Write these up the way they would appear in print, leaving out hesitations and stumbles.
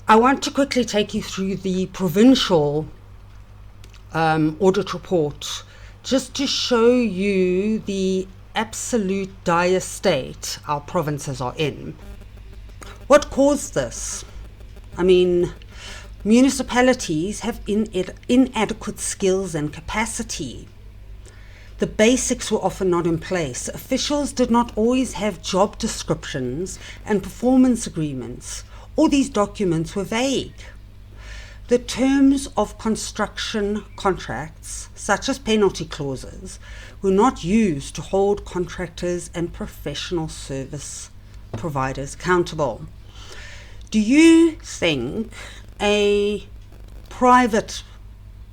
I want to quickly take you through the Provincial Audit Report, just to show you the absolute dire state our provinces are in. What caused this? I mean, municipalities have inadequate skills and capacity. The basics were often not in place. Officials did not always have job descriptions and performance agreements, or these documents were vague. The terms of construction contracts, such as penalty clauses, were not used to hold contractors and professional service providers accountable. Do you think a private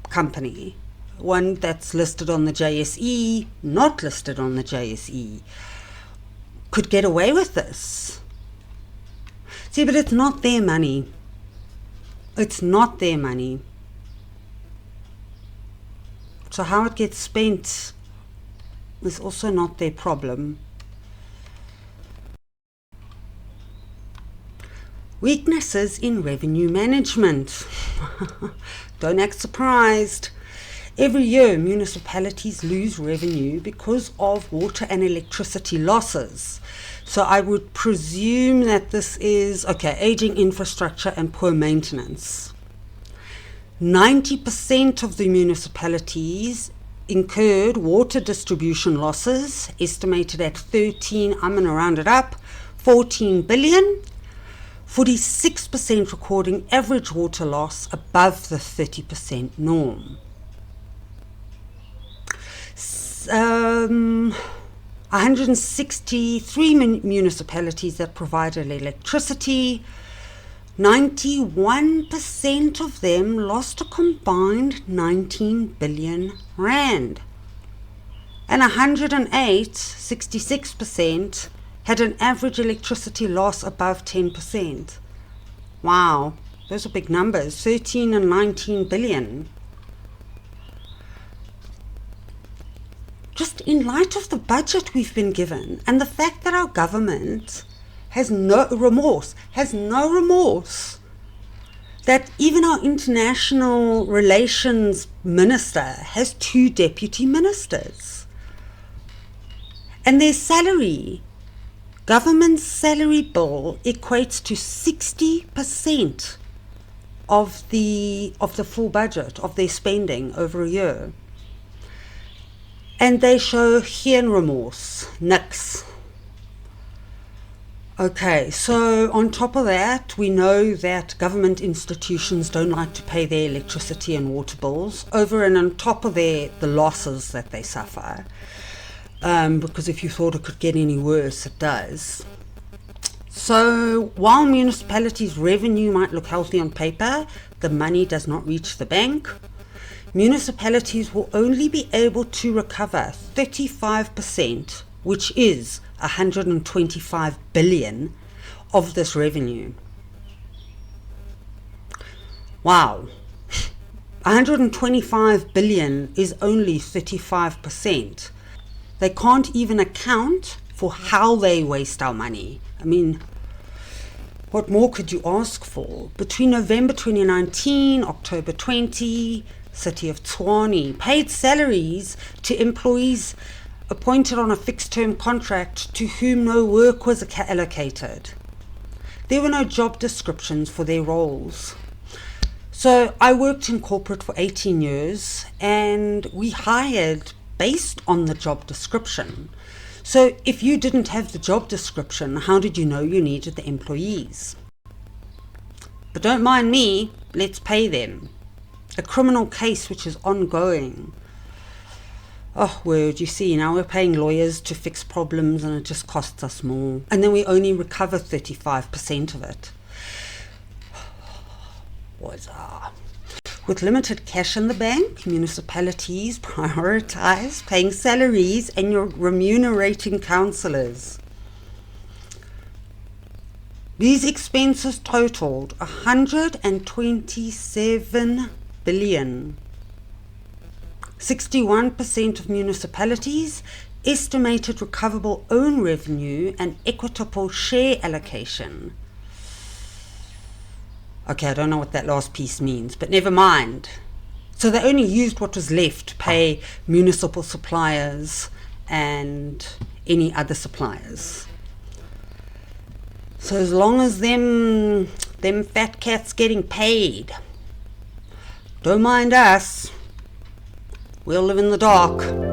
company, one that's listed on the JSE, not listed on the JSE, could get away with this? See, but it's not their money. It's not their money. So how it gets spent is also not their problem. Weaknesses in revenue management. Don't act surprised. Every year, municipalities lose revenue because of water and electricity losses. So I would presume that this is, aging infrastructure and poor maintenance. 90% of the municipalities incurred water distribution losses, estimated at 13, I'm going to round it up, 14 billion. 46% recording average water loss above the 30% norm. 163 municipalities that provided electricity, 91% of them lost a combined 19 billion rand. And 108, 66%, had an average electricity loss above 10%. Wow, those are big numbers, 13 and 19 billion. Just in light of the budget we've been given and the fact that our government has no remorse, that even our international relations minister has 2 deputy ministers. And their salary, government's salary bill, equates to 60% of the full budget of their spending over a year. And they show geen remorse, nix. Okay, so on top of that, we know that government institutions don't like to pay their electricity and water bills, over and on top of the losses that they suffer. Because if you thought it could get any worse, it does. So while municipalities' revenue might look healthy on paper, the money does not reach the bank. Municipalities will only be able to recover 35%, which is 125 billion of this revenue. Wow. 125 billion is only 35%. They can't even account for how they waste our money. I mean, what more could you ask for? Between November 2019, October 20, City of Tshwane paid salaries to employees appointed on a fixed-term contract to whom no work was allocated. There were no job descriptions for their roles. So I worked in corporate for 18 years and we hired based on the job description. So if you didn't have the job description, how did you know you needed the employees? But don't mind me, let's pay them. A criminal case which is ongoing. Oh, word, you see, now we're paying lawyers to fix problems and it just costs us more. And then we only recover 35% of it. With limited cash in the bank, municipalities prioritize paying salaries and you're remunerating councillors. These expenses totaled 127 billion. 61% of municipalities estimated recoverable own revenue, and equitable share allocation. Okay, I don't know what that last piece means, but never mind. So they only used what was left to pay municipal suppliers and any other suppliers. So as long as them fat cats getting paid, don't mind us. We'll live in the dark.